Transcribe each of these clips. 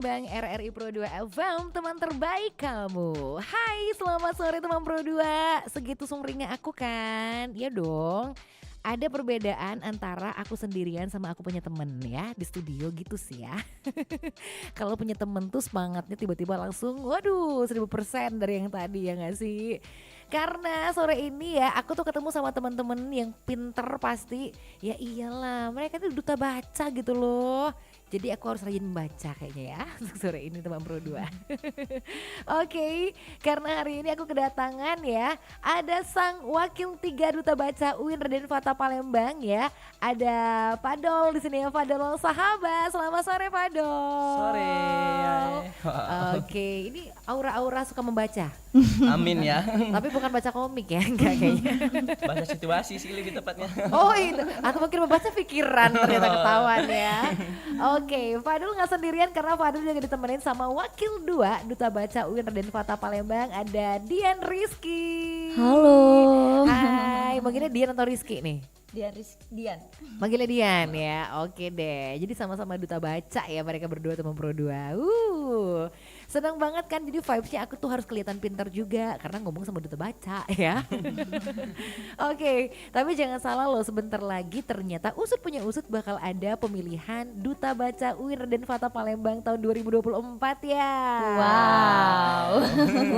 Bang RRI Pro 2 FM, teman terbaik kamu. Hai, selamat sore teman Pro 2. Segitu sumringnya aku kan? Ya dong. Ada perbedaan antara aku sendirian sama aku punya temen ya di studio gitu sih ya. Kalau punya temen tuh semangatnya tiba-tiba langsung waduh 1000% dari yang tadi ya gak sih? Karena sore ini ya aku tuh ketemu sama teman-teman yang pinter pasti. Ya iyalah mereka tuh duta baca gitu loh. Jadi aku harus rajin membaca kayaknya ya untuk sore ini teman Pro 2. Oke, karena hari ini aku kedatangan ya, ada sang wakil 3 duta baca UIN Raden Fata Palembang ya. Ada Fadol di sini ya, Fadol sahabat. Selamat sore Fadol. Sore. Oke, ini aura-aura suka membaca. Amin ya. Tapi bukan baca komik ya, enggak kayaknya. Baca situasi sih lebih tepatnya. Oh itu, atau mungkin membaca pikiran ternyata ketahuan ya. Oke, Fadul nggak sendirian karena Fadul juga ditemenin sama wakil 2 duta baca UIN Raden Fata Palembang, ada Dian Rizky. Halo. Hai, manggilnya Dian atau Rizky nih? Dian. Manggilnya Dian ya, oke deh. Jadi sama-sama duta baca ya mereka berdua teman Pro 2. Senang banget kan, jadi vibesnya aku tuh harus kelihatan pintar juga karena ngomong sama duta baca ya. Oke, tapi jangan salah loh, sebentar lagi ternyata Usut punya Usut bakal ada pemilihan duta baca UIN Raden Fata Palembang tahun 2024 ya. Wow.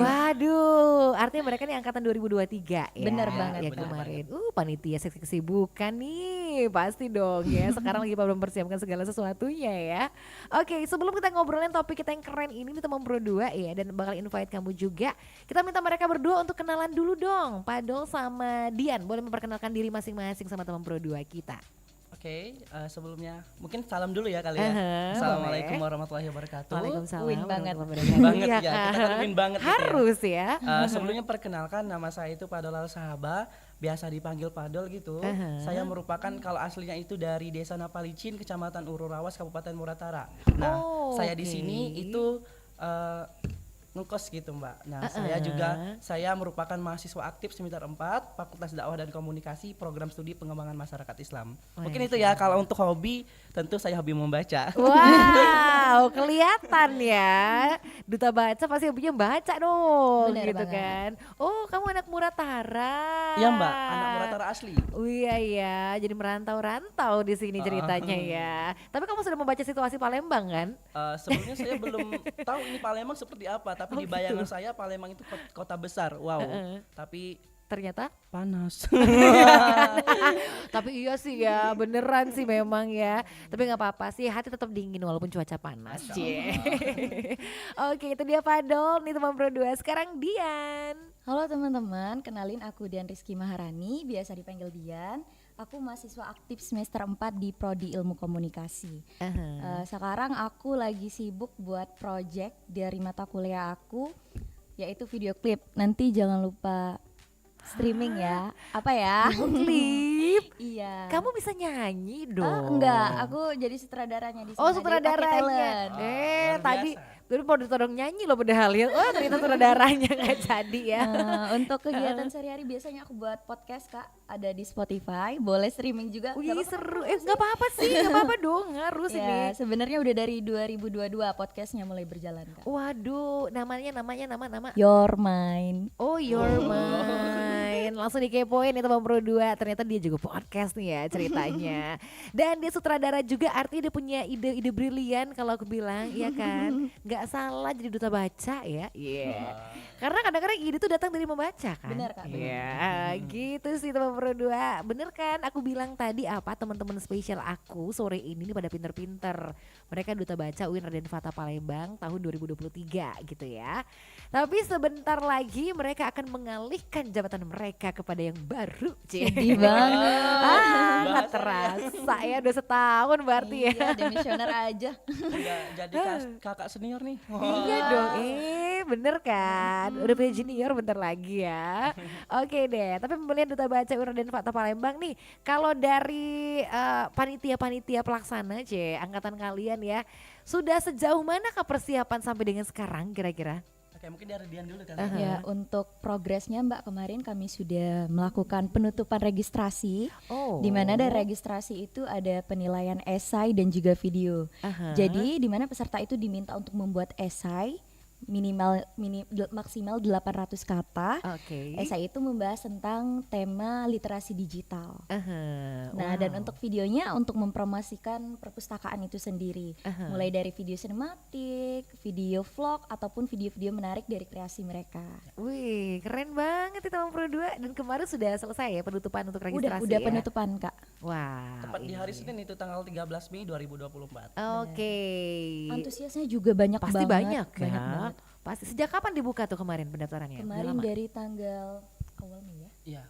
Waduh, artinya mereka nih angkatan 2023 ya. Bener banget. Ya Bener kemarin. Panitia seksi kesibukan nih, pasti dong ya. Sekarang lagi pada mempersiapkan segala sesuatunya ya. Oke, sebelum kita ngobrolin topik kita yang keren ini nih teman Pro 2 ya, dan bakal invite kamu juga. Kita minta mereka berdua untuk kenalan dulu dong. Fadol sama Dian, boleh memperkenalkan diri masing-masing sama teman Pro 2 kita. Oke, sebelumnya mungkin salam dulu ya kali ya. Assalamualaikum warahmatullahi wabarakatuh. Waalaikumsalam. Win banget. Win banget Iya ya, kita kan? kan win banget gitu ya. Harus ya. Sebelumnya perkenalkan, nama saya itu Fadol Sahaba, biasa dipanggil Fadol gitu. Saya merupakan kalau aslinya itu dari Desa Napalicin, Kecamatan Ururawas, Kabupaten Muratara. Nah, Oh, saya di oke. sini itu ngekos gitu Mbak. Nah, saya merupakan mahasiswa aktif semester 4 Fakultas Dakwah dan Komunikasi, Program Studi Pengembangan Masyarakat Islam. Mungkin itu ya, kalau untuk hobi tentu saya hobi membaca. Wow, kelihatan ya. Duta baca pasti hobinya baca dong, Bener gitu banget. kan. Oh, kamu anak Muratara. Iya Mbak, anak Muratara asli. Oh iya ya, jadi merantau-rantau di sini ceritanya ya. Tapi kamu sudah membaca situasi Palembang kan? Sebelumnya saya belum tahu ini Palembang seperti apa, tapi di bayangan saya Palembang itu kota besar. Wow. Tapi Ternyata panas. tapi iya sih ya, beneran sih memang ya. Tapi nggak apa-apa sih, hati tetap dingin walaupun cuaca panas. Cie. Oke, itu dia Fadol nih teman Pro 2. Sekarang Dian. Halo teman-teman, kenalin aku Dian Rizky Maharani, biasa dipanggil Dian. Aku mahasiswa aktif semester 4 di Prodi Ilmu Komunikasi. Sekarang aku lagi sibuk buat project dari mata kuliah aku, yaitu video klip. Nanti jangan lupa streaming ya. Apa ya? Klip. Iya. Kamu bisa nyanyi dong. Enggak, aku jadi sutradaranya di sini. Oh, Jadi pakai sutradaranya. talent. Luar Tadi biasa. dulu mau ditodong nyanyi loh padahal ya. Oh, ternyata sutradaranya nggak jadi ya. Untuk kegiatan sehari-hari biasanya aku buat podcast Kak, ada di Spotify, boleh streaming juga. Wih, Nggak apa-apa, seru. Nggak apa-apa sih, nggak apa-apa dong, harus ya, ini. sebenarnya udah dari 2022 podcastnya mulai berjalan Kak. Waduh, nama. Your Mind. Oh, Your Mind. Langsung dikepoin ya teman Pro 2. Ternyata dia juga podcast nih ya ceritanya. Dan dia sutradara juga, artinya dia punya ide-ide brilian kalau aku bilang, iya kan? Nggak salah jadi duta baca ya. Iya. Karena kadang-kadang ide tuh datang dari membaca kan. Benar, Kak, benar. Iya, gitu sih teman Pro 2. Bener kan? Aku bilang tadi apa, teman-teman spesial aku sore ini nih pada pinter-pinter. Mereka duta baca UIN Raden Fata Palembang tahun 2023 gitu ya. Tapi sebentar lagi mereka akan mengalihkan jabatan mereka kepada yang baru. Sedih banget. Nggak terasa ya, udah setahun berarti ya. Iya, demisioner aja. Udah jadi kakak senior nih. Iya dong, bener kan? Udah punya junior bentar lagi ya. Oke deh, tapi pembelian duta baca UIN Raden Fata Palembang nih, kalau dari panitia-panitia pelaksana angkatan kalian ya, sudah sejauh mana persiapan sampai dengan sekarang kira-kira? Oke, mungkin dari Dian dulu kan. Ya, untuk progresnya Mbak, kemarin kami sudah melakukan penutupan registrasi. Oh. Di mana dari registrasi itu ada penilaian esai dan juga video. Jadi di mana peserta itu diminta untuk membuat esai maksimal 800 kata. Oke. Esai itu membahas tentang tema literasi digital. Nah, Wow. dan untuk videonya untuk mempromosikan perpustakaan itu sendiri. Mulai dari video sinematik, video vlog ataupun video-video menarik dari kreasi mereka. Wih, keren banget itu Mam Pro 2. Dan kemarin sudah selesai ya penutupan untuk registrasi Udah ya? penutupan, Kak. Wow. Tepat di hari ini. Senin itu tanggal 13 Mei 2024. Oke. Antusiasnya juga banyak Pasti banget. banyak ya. Banyak banget. Pasti. Sejak kapan dibuka tuh kemarin pendaftarannya? Udah Kemarin lama? dari tanggal awal Mei ya. Iya,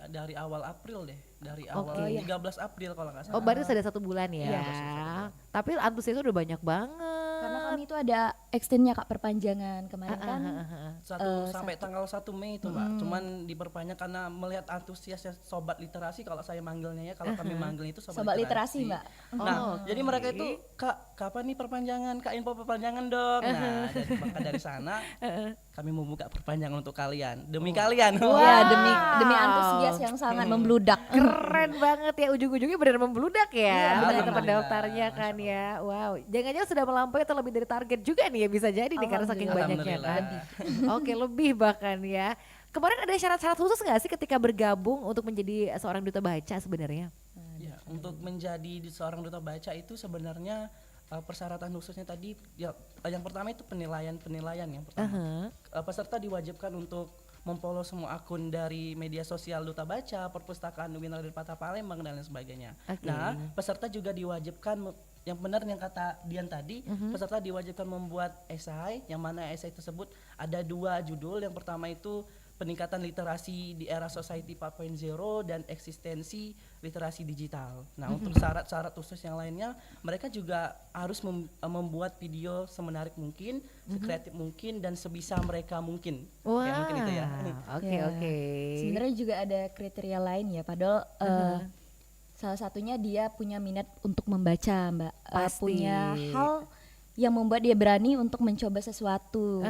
dari awal April deh, dari Oke. awal 13 April kalau nggak salah. Oh, baru sudah 1 bulan ya. Iya, baru sudah 1 bulan. Tapi antusiasnya udah banyak banget. Karena kami itu ada extendnya Kak, perpanjangan kemarin kan. Sampai tanggal 1 Mei itu Mbak. Cuman diperpanjang karena melihat antusiasnya sobat literasi kalau saya manggilnya ya, kalau kami manggil itu Sobat literasi, Mbak. Nah, Oh, jadi mereka itu, Kak, kapan nih perpanjangan? Kak, info perpanjangan dong. Nah, maka dari sana kami membuka perpanjangan untuk kalian, demi kalian. Ya, demi antusias yang sangat membludak. Keren banget ya, ujung-ujungnya benar membludak ya. Iya, untuk benar. pendaftarnya kan ya. Wow, jangan-jangan sudah melampaui atau lebih dari target juga nih ya, bisa jadi nih karena saking banyaknya kan. Oke, lebih bahkan ya. Kemarin ada syarat-syarat khusus nggak sih ketika bergabung untuk menjadi seorang duta baca sebenarnya? Ya, untuk menjadi seorang duta baca itu sebenarnya persyaratan khususnya tadi ya, yang pertama itu penilaian yang pertama. Peserta diwajibkan untuk memfollow semua akun dari media sosial Duta Baca, Perpustakaan UIN Raden Palembang dan lain sebagainya. Oke. Nah, peserta juga diwajibkan yang benar yang kata Dian tadi, peserta diwajibkan membuat esai, yang mana esai tersebut ada 2 judul. Yang pertama itu peningkatan literasi di era society 4.0 dan eksistensi literasi digital. Nah, untuk syarat-syarat khusus yang lainnya, mereka juga harus membuat video semenarik mungkin, sekreatif mungkin, dan sebisa mereka mungkin. Wah, Kayak mungkin itu ya. Oke, Ya. oke. Sebenarnya juga ada kriteria lain ya, padahal salah satunya dia punya minat untuk membaca, Mbak. Pasti. Punya hal yang membuat dia berani untuk mencoba sesuatu.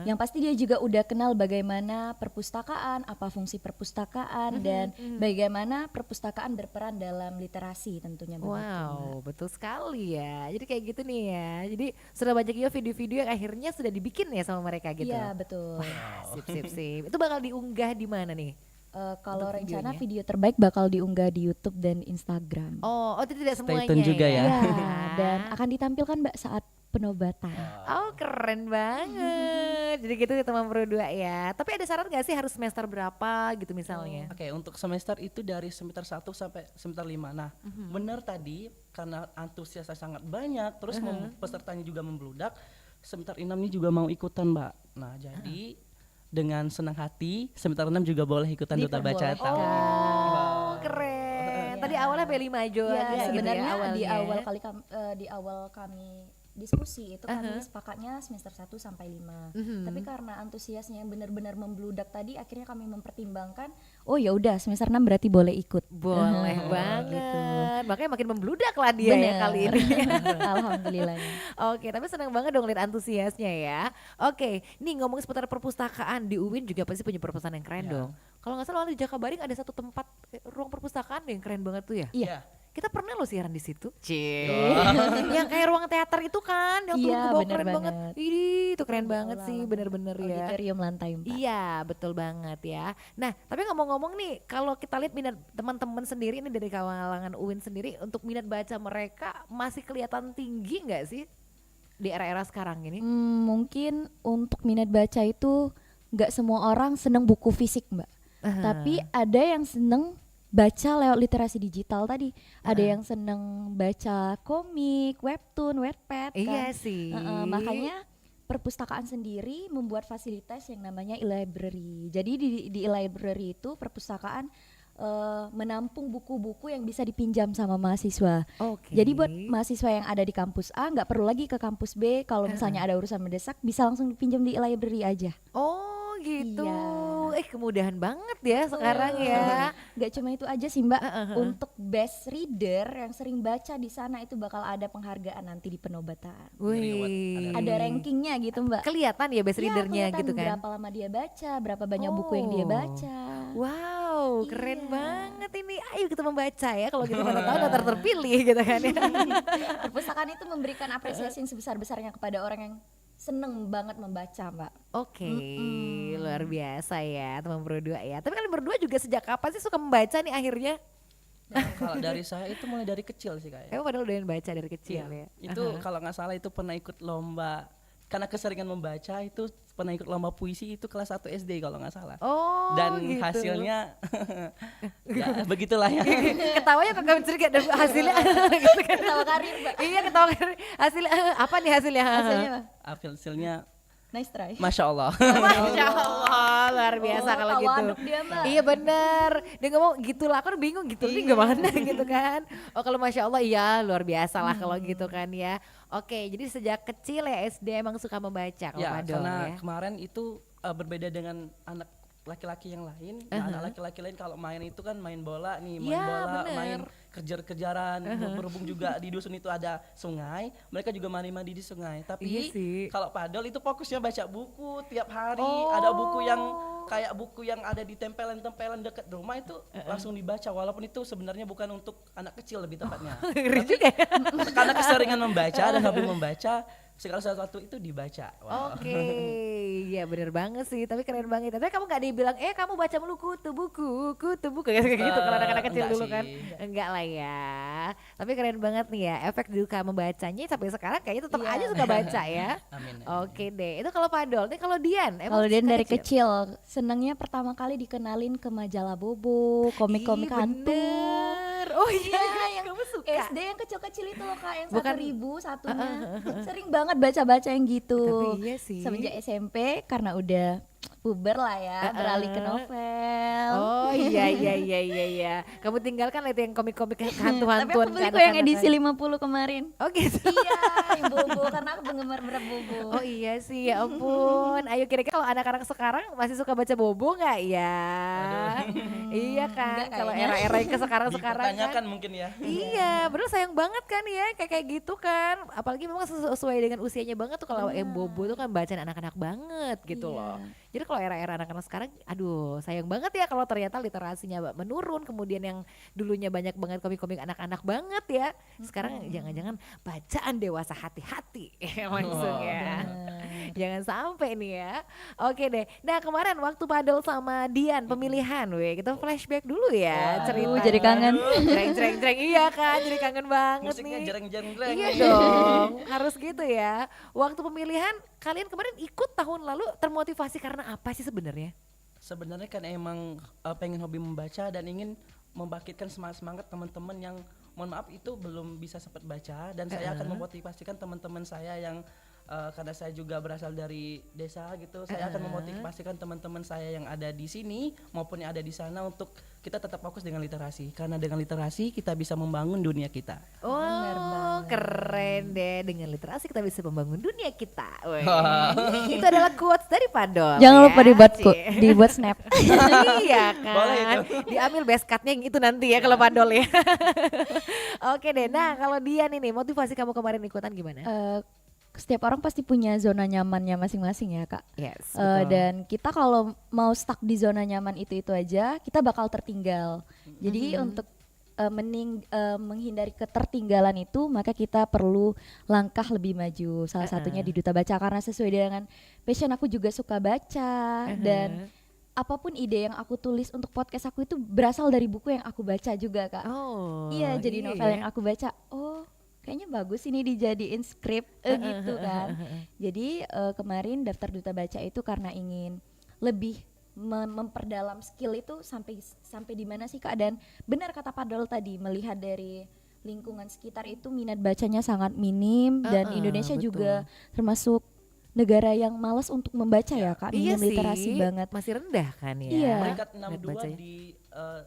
Yang pasti dia juga udah kenal bagaimana perpustakaan, apa fungsi perpustakaan, dan bagaimana perpustakaan berperan dalam literasi tentunya. Wow, betul sekali ya. Jadi kayak gitu nih ya. Jadi sudah banyak juga video-video yang akhirnya sudah dibikin ya sama mereka gitu. Iya, betul. Sip, sip, sip. Itu bakal diunggah di mana nih? Kalau Untuk rencana videonya? video terbaik bakal diunggah di YouTube dan Instagram. Oh, itu tidak semuanya tune juga ya. Ya, dan akan ditampilkan Mbak saat penobatan. Oh, keren banget. Jadi gitu ya teman Pro 2 ya. Tapi ada syarat gak sih harus semester berapa gitu misalnya? Oke, untuk semester itu dari semester 1 sampai semester 5. Nah, benar tadi karena antusiasnya sangat banyak, terus pesertanya juga membludak, semester 6 ini juga mau ikutan, Mbak. Nah, jadi dengan senang hati, semester 6 juga boleh ikutan Duta Baca. Diperbolehkan. Oh, keren. Tadi awalnya P5 aja Ya, gitu sebenarnya ya awalnya. di awal kami diskusi itu kami sepakatnya semester 1 sampai 5. Tapi karena antusiasnya yang benar-benar membludak tadi, akhirnya kami mempertimbangkan, oh ya udah semester 6 berarti boleh ikut. Boleh banget. Makanya makin membludak lah dia ya Bener. kali ini. Alhamdulillah. Oke, tapi senang banget dong lihat antusiasnya ya. Oke, nih ngomong seputar perpustakaan di UIN juga pasti punya perpustakaan yang keren dong. Kalau nggak salah di Jakabaring ada satu tempat ruang perpustakaan yang keren banget tuh ya. Iya. Kita pernah loh siaran di situ. Yang kayak ruang teater itu kan, yang turun Iya, ke bawah bener keren banget. banget. Ih, itu keren Ruang banget aula sih, lantai. bener-bener ya. Auditorium lantai 4. Iya, betul banget ya. Nah, tapi ngomong-ngomong nih, kalau kita lihat minat teman-teman sendiri ini dari kalangan UIN sendiri, untuk minat baca mereka masih kelihatan tinggi nggak sih di era-era sekarang ini? Mungkin untuk minat baca itu nggak semua orang seneng buku fisik, Mbak. Tapi ada yang seneng baca lewat literasi digital tadi. Ada yang seneng baca komik, webtoon, Wattpad kan. Iya sih. Makanya perpustakaan sendiri membuat fasilitas yang namanya e-library. Jadi di e-library itu perpustakaan menampung buku-buku yang bisa dipinjam sama mahasiswa. Oke. Jadi buat mahasiswa yang ada di kampus A nggak perlu lagi ke kampus B. Kalau misalnya ada urusan mendesak bisa langsung dipinjam di e-library aja. Oh gitu. Iya. kemudahan banget ya sekarang ya. Gak cuma itu aja sih Mbak, untuk best reader yang sering baca di sana itu bakal ada penghargaan nanti di penobatan. Wih. Ada rankingnya gitu Mbak. Kelihatan ya best Iya, readernya kelihatan gitu kan. berapa lama dia baca, berapa banyak buku yang dia baca. Wow, keren Iya. banget ini. Ayo kita membaca ya. Kalau gitu mana tahu daftar terpilih gitu kan ya. Perpustakaan itu memberikan apresiasi yang sebesar-besarnya kepada orang yang seneng banget membaca Mbak. Oke, luar biasa ya teman berdua ya. Tapi kalian berdua juga sejak kapan sih suka membaca nih akhirnya? Nah, kalau dari saya itu mulai dari kecil sih kayak. Emang padahal udah baca dari kecil ya. Itu kalau nggak salah itu pernah ikut lomba, karena keseringan membaca itu pernah ikut lomba puisi itu kelas 1 SD kalau nggak salah. Oh, Dan gitu. hasilnya ya begitulah ya. Ketawanya kok kami curiga dan hasilnya gitu kan. Ketawa karir Mbak. Iya ketawa karir. Hasilnya apa nih hasilnya? Hasilnya apa? Hasilnya Nice try. Masya Allah. Masya Allah, luar biasa kalau gitu. tawaduk dia, Mbak. Iya bener, dia ngomong gitu lah, aku bingung gitu nih gimana gitu kan. Oh kalau Masya Allah iya luar biasa lah kalau gitu kan ya. Oke, jadi sejak kecil ya SD emang suka membaca kalau Ya, Padol karena ya. kemarin itu berbeda dengan anak laki-laki yang lain. Nah, anak laki-laki lain kalau main itu kan main bola nih, main Ya, bola, bener. main kejar-kejaran, berhubung juga di dusun itu ada sungai, mereka juga mandi-mandi di sungai. Tapi Iya sih. kalau Padol itu fokusnya baca buku tiap hari. Oh. Ada buku yang kayak buku yang ada di tempelan-tempelan dekat rumah itu langsung dibaca, walaupun itu sebenarnya bukan untuk anak kecil lebih tepatnya. Ngeri juga ya. Karena keseringan membaca dan hobi membaca, segala sesuatu itu dibaca. Wow. Oke, ya bener banget sih, tapi keren banget. Tapi kamu gak dibilang, kamu baca mulu kutu buku kayak gitu kalau anak-anak kecil enggak dulu sih. kan. Enggak lah ya. Tapi keren banget nih ya, efek suka membacanya sampai sekarang kayaknya tetap aja suka baca ya. Amin. Oke deh, itu kalau Padol. Nih kalau Dian, emang Kalau Dian suka dari kecil, senangnya pertama kali dikenalin ke majalah Bobo, komik-komik Ih, hantu. bener. Oh iya, yang kamu suka. SD yang kecil-kecil itu loh Kak, yang Bukan- 1.000 satunya. Sering banget baca-baca yang gitu. Tapi iya sih. Semenjak SMP karena udah puber lah ya, beralih ke novel. Oh iya. Kamu tinggalkan lah itu yang komik-komik Tapi hantu-hantuan. aku beli kok yang edisi 50 kemarin. Oh gitu. Iya, yang Bobo karena aku penggemar berat Bobo. Oh iya sih, ya ampun. Ayo kira-kira kalau anak-anak sekarang masih suka baca Bobo nggak ya? Iya kan, enggak kalau kayaknya. era-era yang ke sekarang-sekarang kan. Dipertanyakan mungkin ya. Iya, bener sayang banget kan ya kayak gitu kan. Apalagi memang sesuai dengan usianya banget tuh kalau Bobo tuh kan bacaan anak-anak banget gitu Iya. loh. Jadi kalau era-era anak-anak sekarang, aduh sayang banget ya kalau ternyata literasinya menurun. Kemudian yang dulunya banyak banget komik-komik anak-anak banget ya. Sekarang jangan-jangan bacaan dewasa hati-hati langsung ya. Jangan sampai nih ya. Oke deh. Nah kemarin waktu Padol sama Dian pemilihan, kita flashback dulu ya cerita. jadi kangen. Jreng. Iya kan, jadi kangen banget Musiknya nih. jereng-jereng. Iya dong, harus gitu ya. Waktu pemilihan kalian kemarin ikut tahun lalu termotivasi karena apa sih sebenarnya? Sebenarnya kan emang pengen hobi membaca dan ingin membangkitkan semangat teman-teman yang mohon maaf itu belum bisa sempat baca, dan saya akan memotivasikan teman-teman saya yang karena saya juga berasal dari desa gitu, saya akan memotivasikan teman-teman saya yang ada di sini maupun yang ada di sana untuk kita tetap fokus dengan literasi, karena dengan literasi kita bisa membangun dunia kita. Oh, keren deh. Dengan literasi kita bisa membangun dunia kita. Weh. Itu adalah quotes dari Padol. Jangan ya, lupa dibuat Cie. dibuat snap. Iya kan. Boleh itu. Diambil best cut-nya yang itu nanti ya kalau Padol ya. Oke deh. Nah, kalau Dian ini motivasi kamu kemarin ikutan gimana? Setiap orang pasti punya zona nyamannya masing-masing ya Kak. Yes. Dan kita kalau mau stuck di zona nyaman itu aja, kita bakal tertinggal. Jadi untuk menghindari ketertinggalan itu, maka kita perlu langkah lebih maju. Salah satunya di Duta Baca, karena sesuai dengan passion aku juga suka baca, dan apapun ide yang aku tulis untuk podcast aku itu berasal dari buku yang aku baca juga Kak. Oh. Iya, jadi novel yang aku baca. Oh, kayaknya bagus ini dijadiin skrip gitu kan. Jadi kemarin daftar Duta Baca itu karena ingin lebih memperdalam skill itu sampai di mana sih Kak, dan benar kata Padol tadi, melihat dari lingkungan sekitar itu minat bacanya sangat minim, dan Indonesia betul. juga termasuk negara yang malas untuk membaca ya Kak, Iya minim literasi sih, banget. masih rendah kan ya. Iya. Peringkat minat 62 bacanya. di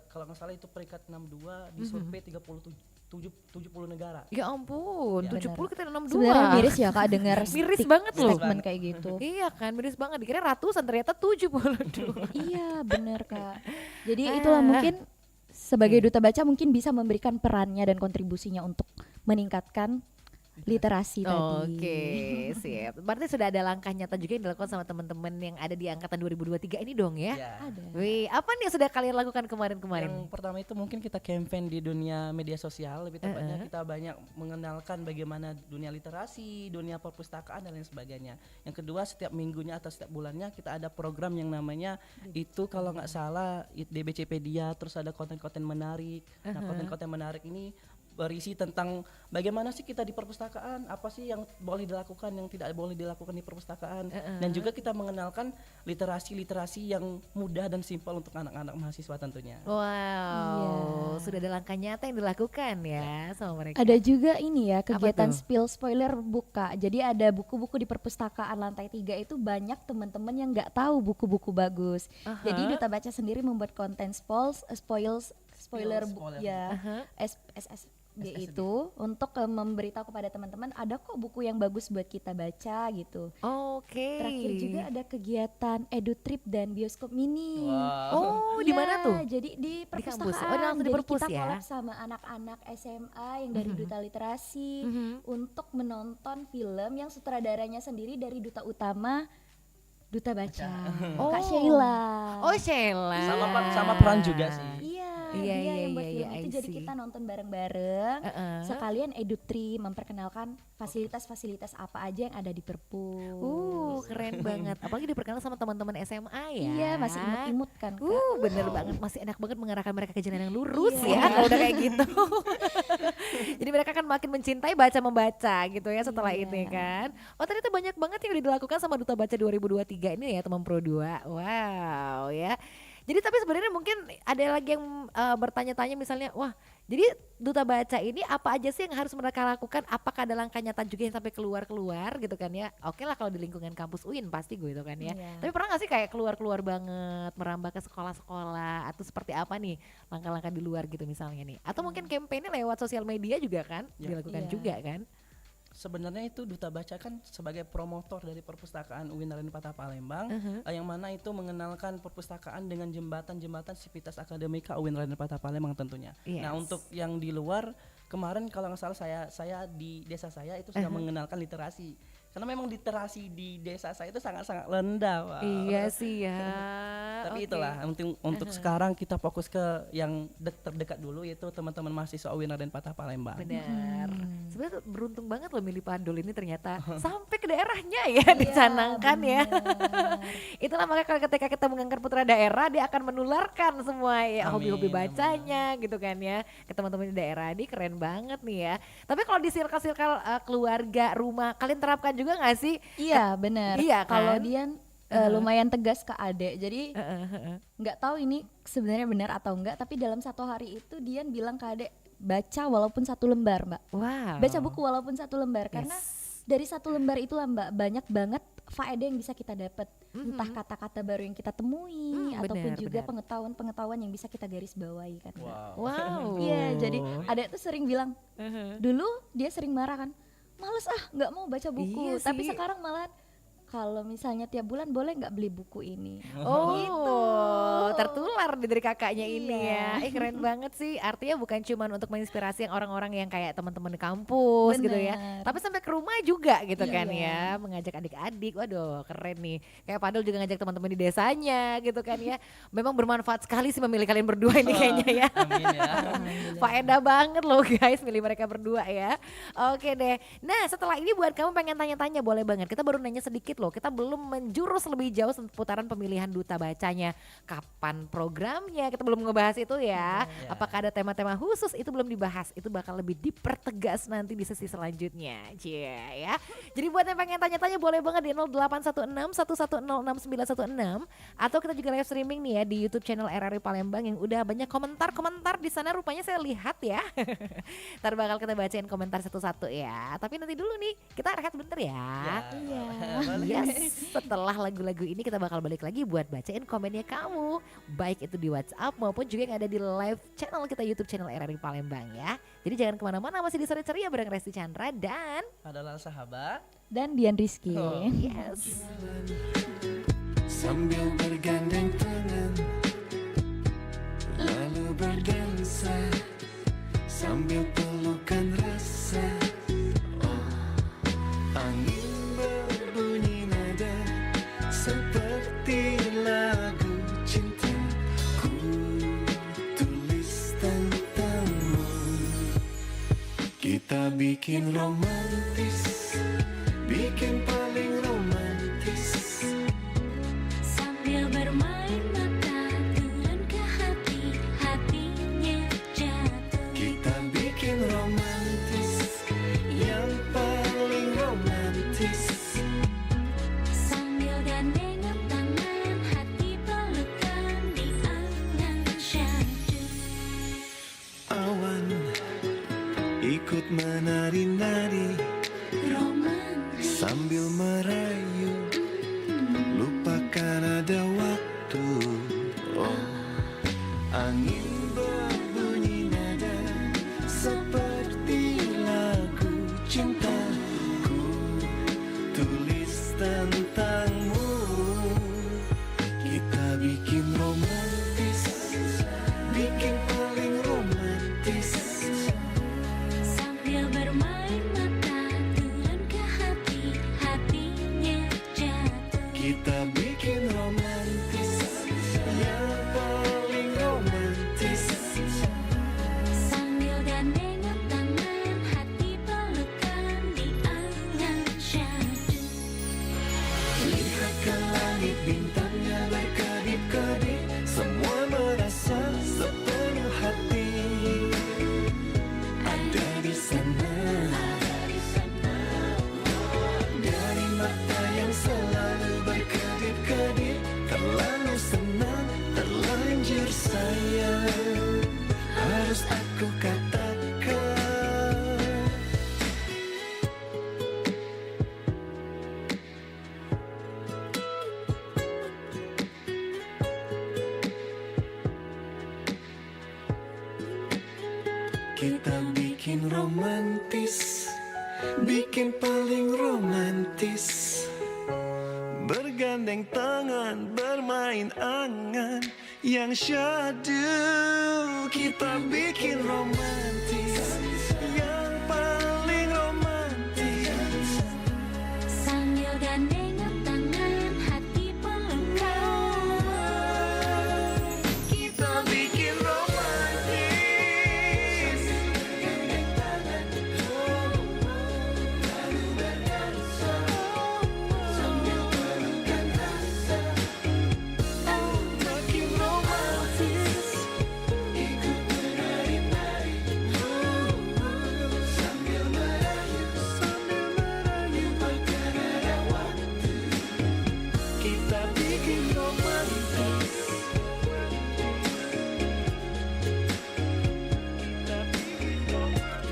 kalau nggak salah itu peringkat 62 di survei 37 70 negara. Ya ampun, Ya, 70 kita 62. Sebenarnya miris ya Kak dengar Miris banget loh. statement kayak gitu. Iya kan, miris banget. Dikira ratusan, ternyata 72. Iya bener Kak. Jadi itulah mungkin sebagai duta baca mungkin bisa memberikan perannya dan kontribusinya untuk meningkatkan literasi tadi. Oke, sip. Berarti sudah ada langkah nyata juga yang dilakukan sama teman-teman yang ada di angkatan 2023 ini dong ya? Ya. Ada. Wih, apa nih yang sudah kalian lakukan kemarin-kemarin? Yang pertama itu mungkin kita campaign di dunia media sosial, lebih tepatnya kita banyak mengenalkan bagaimana dunia literasi, dunia perpustakaan dan lain sebagainya. Yang kedua, setiap minggunya atau setiap bulannya kita ada program yang namanya itu kalau nggak salah DBCpedia, terus ada konten-konten menarik. Nah, konten-konten menarik ini berisi tentang bagaimana sih kita di perpustakaan, apa sih yang boleh dilakukan, yang tidak boleh dilakukan di perpustakaan, dan juga kita mengenalkan literasi-literasi yang mudah dan simpel untuk anak-anak mahasiswa tentunya. Wow, sudah ada langkah nyata yang dilakukan ya sama mereka. Ada juga ini ya tuh? kegiatan spill spoiler buka. Jadi ada buku-buku di perpustakaan lantai 3 itu banyak teman-teman yang nggak tahu buku-buku bagus. Jadi Duta Baca sendiri membuat konten spoiler book ya. SSB itu untuk memberitahu kepada teman-teman ada kok buku yang bagus buat kita baca gitu. Oke. Terakhir juga ada kegiatan edu trip dan bioskop mini. Oh, di mana tuh? Jadi di kampus? perpustakaan. Oh, langsung di Jadi perpus kita ya? collab sama anak-anak SMA yang dari Duta Literasi untuk menonton film yang sutradaranya sendiri dari duta utama Duta Baca. Kak Sheila. Oh, Sheila. Sama peran juga sih. Iya, Iya, dia iya, yang buat iya, film iya, itu. I Jadi see. kita nonton bareng-bareng. Sekalian edutri memperkenalkan fasilitas-fasilitas apa aja yang ada di perpus. Keren banget. Apalagi diperkenalkan sama teman-teman SMA ya. Iya, masih imut-imut kan Kak. Bener banget, masih enak banget mengarahkan mereka ke jalan yang lurus ya kalau udah kayak gitu. Jadi mereka kan makin mencintai baca membaca gitu ya setelah ini kan. Oh, ternyata banyak banget yang udah dilakukan sama Duta Baca 2023 ini ya teman Pro 2. Wow ya. Jadi tapi sebenarnya mungkin ada lagi yang bertanya-tanya misalnya, wah jadi Duta Baca ini apa aja sih yang harus mereka lakukan? Apakah ada langkah nyata juga yang sampai keluar-keluar gitu kan ya? Oke lah kalau di lingkungan kampus UIN pasti gue itu kan ya. Iya. Tapi pernah gak sih kayak keluar-keluar banget, merambah ke sekolah-sekolah atau seperti apa nih langkah-langkah di luar gitu misalnya nih? Atau mungkin campaign-nya lewat sosial media juga kan? Dilakukan Iya. juga kan? Sebenarnya itu Duta Baca kan sebagai promotor dari perpustakaan UIN Radenpatah Palembang, yang mana itu mengenalkan perpustakaan dengan jembatan-jembatan Sivitas Akademika UIN Radenpatah Palembang tentunya. Yes. Nah, untuk yang di luar kemarin kalau nggak salah saya di desa saya itu sudah mengenalkan literasi. Karena memang literasi di desa saya itu sangat-sangat rendah. Wow. Iya sih ya. Tapi Oke. itulah untuk sekarang kita fokus ke yang terdekat dulu, yaitu teman-teman mahasiswa UIN Radenpatah Palembang. Benar. Sebenarnya beruntung banget loh milih Padul ini ternyata sampai ke daerahnya ya dicanangkan ya. Itulah makanya kalau ketika kita mengangkat putra daerah dia akan menularkan semua ya Amin, hobi-hobi bacanya gitu kan ya ke teman-teman di daerah. Ini keren banget nih ya. Tapi kalau di circle-circle keluarga, rumah kalian terapkan juga gak sih? Iya benar. Iya Kalau kan? Dian lumayan tegas ke adek. Jadi nggak tahu ini sebenarnya benar atau enggak. Tapi dalam satu hari itu Dian bilang ke adek baca walaupun 1 lembar Mbak. Wow. Baca buku walaupun 1 lembar. Karena dari 1 lembar itulah Mbak banyak banget faedah yang bisa kita dapat. Entah kata-kata baru yang kita temui ataupun benar, juga benar. pengetahuan-pengetahuan yang bisa kita garis bawahi kan Mbak. Wow. Iya, jadi adek tuh sering bilang, dulu dia sering marah kan, males nggak mau baca buku. Iya Tapi sih. sekarang malah kalau misalnya tiap bulan boleh nggak beli buku ini. Oh, Gitu. tertular dari kakaknya ini ya. Iya. Keren banget sih. Artinya bukan cuma untuk menginspirasi yang orang-orang yang kayak teman-teman di kampus gitu ya. Bener. Tapi sampai ke rumah juga gitu kan ya. Iya. Mengajak adik-adik. Waduh, keren nih. Kayak Padul juga ngajak teman-teman di desanya gitu kan ya. Memang bermanfaat sekali sih memilih kalian berdua ini kayaknya ya. Amin ya. Faedah banget loh guys milih mereka berdua ya. Oke deh. Nah setelah ini buat kamu pengen tanya-tanya boleh banget. Kita baru nanya sedikit loh. Kita belum menjurus lebih jauh seputaran pemilihan duta bacanya. Kapan programnya? Kita belum ngebahas itu ya. Iya. Apakah ada tema-tema khusus? Itu belum dibahas. Itu bakal lebih dipertegas nanti di sesi selanjutnya. Cie ya. Jadi buat yang pengen tanya-tanya boleh banget di 0816 1106 916 atau kita juga live streaming nih ya di YouTube channel RRI Palembang yang udah banyak komentar-komentar di sana rupanya saya lihat ya. Ntar bakal kita bacain komentar satu-satu ya. Tapi nanti dulu nih kita rehat bentar ya. Iya. Yes, setelah lagu-lagu ini kita bakal balik lagi buat bacain komennya kamu, baik itu di WhatsApp maupun juga yang ada di live channel kita YouTube channel RRI Palembang ya. Jadi jangan kemana-mana, masih di Sore Ceria bareng Resti Chandra dan Adalah sahabat. Dan Dian Rizky. Oh. yes. Sambil bergandeng tangan, lalu berdansa, sambil pelukan rasa. Oh, angin berbunyi nada seperti lagu cinta. Ku tulis tentangmu. Kita bikin romantis, bikin paling romantis. Sambil bermain mata turun ke hati, hatinya jatuh. Kita bikin romantis, yang paling romantis. Sambil gandengan tangan, hati pelukan di angan syahdu. Awan ikut menari-nari Romantis, sambil merayu, lupakan ada waktu. Oh, angin berbunyi nada seperti lagu cinta. Ku tulis tentangmu. Kita bikin romantis, bikin paling romantis. sambil bermain mata turun ke hati, hatinya jatuh. Kita bikin romantis, yang paling romantis. Sambil gandengan tangan, hati pelukan di angan syahdu. Lihat ke langit, bintangnya berkedip-kedip. Semua merasa sepenuh hati ada di sana. Dari mata yang selalu berkedip-kedip, terlalu senang, terlanjur sayang. Harus aku katakan, kita bikin romantis, bikin paling romantis. Bergandeng tangan, bermain angan yang syahdu. Kita bikin romantis, yang paling romantis. Sambil gandengan tangan, hati pelukan. Kita bikin romantis. Sambil pelukan rasa. Oh, makin romantis. Ikut menari-nari. Sambil merayu, lupakan ada waktu. Kita bikin romantis. Kita bikin romantis.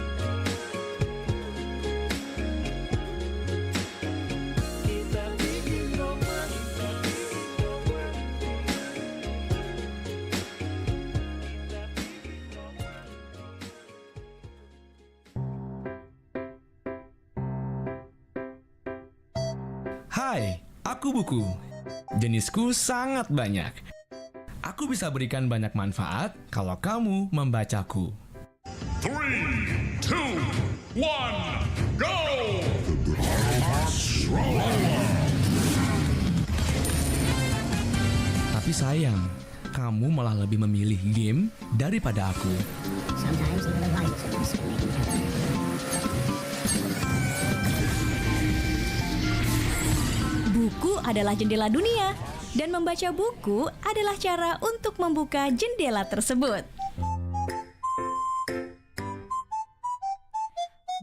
Hai, aku Buku. Jenisku sangat banyak. Aku bisa berikan banyak manfaat kalau kamu membacaku. 3, 2, 1, go! Tapi sayang, kamu malah lebih memilih game daripada aku. Buku adalah jendela dunia, dan membaca buku adalah cara untuk membuka jendela tersebut.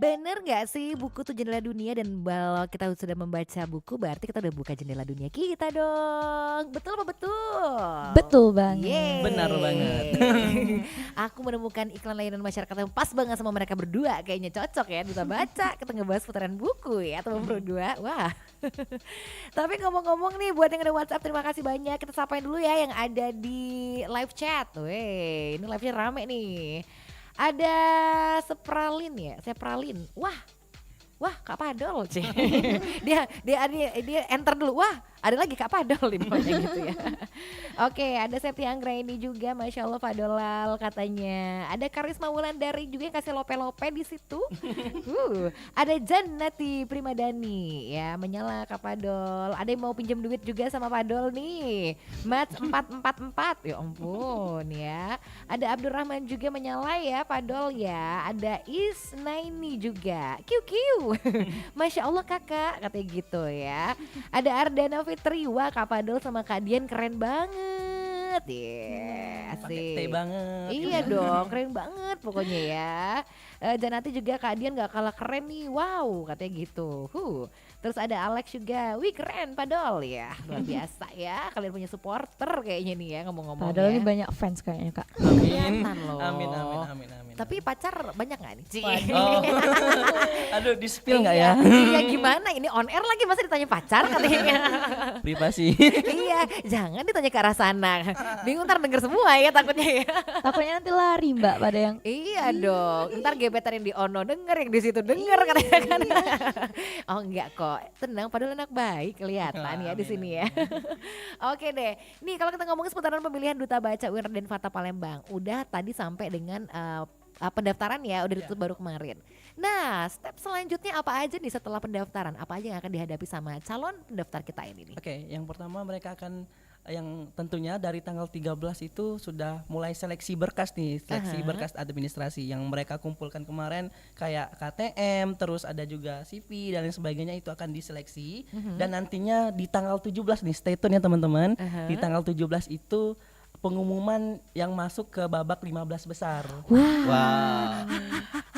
Bener gak sih buku tuh jendela dunia, dan kalau kita sudah membaca buku berarti kita udah buka jendela dunia kita dong. Betul apa betul? Betul banget. Yeay. Benar banget. Aku menemukan iklan layanan masyarakat yang pas banget sama mereka berdua. Kayaknya cocok ya, Duta Baca. Kita ngebahas putaran buku ya teman berdua. Wah. Tapi ngomong-ngomong nih, buat yang ada WhatsApp, terima kasih banyak. Kita sapain dulu ya yang ada di live chat. Weh, ini live-nya rame nih. Ada Sepralin. Wah, Kak Padol, Cih. dia enter dulu. Wah, ada lagi Kak Padol ini gitu ya. Oke, ada Septi Anggra ini juga, Masya Allah Padolal katanya. Ada Karisma Wulandari juga yang kasih lope-lope di situ. Ada Jannati Primadani ya, menyala Kak Padol. Ada yang mau pinjam duit juga sama Padol nih. Match 444, ya ampun ya. Ada Abdurrahman juga menyala ya Padol ya. Ada Isnaini juga. Kiu. Masya Allah kakak, katanya gitu ya. Ada Ardana Fitri, wah Kak Padol sama Kak Dian keren banget ya. Pakai T banget. Iya dong, keren banget pokoknya ya. Janati juga Kak Dian gak kalah keren nih, wow katanya gitu. Terus ada Alex juga, wih keren Padol ya, luar biasa ya. Kalian punya supporter kayaknya nih ya, ngomong-ngomong Padahal ya. ini banyak fans kayaknya Kak. Kelihatan loh. Amin. Tapi pacar banyak gak nih? Ci? Oh. Aduh, di spill nggak ya? Iya gimana, ini on air lagi masa ditanya pacar katanya. Privasi. Iya, jangan ditanya ke arah sana. Bingung ntar denger semua ya takutnya ya. Takutnya nanti lari Mbak pada yang Iya dong, ntar gebetan yang di Ono denger, yang di situ denger katanya kan. Oh enggak kok, tenang, padahal anak baik kelihatan ya di sini ya. Oke deh, nih kalau kita ngomongin seputaran pemilihan Duta Baca UIN Raden Fata Palembang, udah tadi sampai dengan pendaftaran ya, udah ditutup baru kemarin. Nah, step selanjutnya apa aja nih setelah pendaftaran? Apa aja yang akan dihadapi sama calon pendaftar kita ini nih? Oke, yang pertama mereka akan yang tentunya dari tanggal 13 itu sudah mulai seleksi berkas nih, seleksi berkas administrasi yang mereka kumpulkan kemarin kayak KTM, terus ada juga CV dan lain sebagainya, itu akan diseleksi dan nantinya di tanggal 17 nih, stay tune ya teman-teman. Di tanggal 17 itu pengumuman yang masuk ke babak 15 besar. Wow.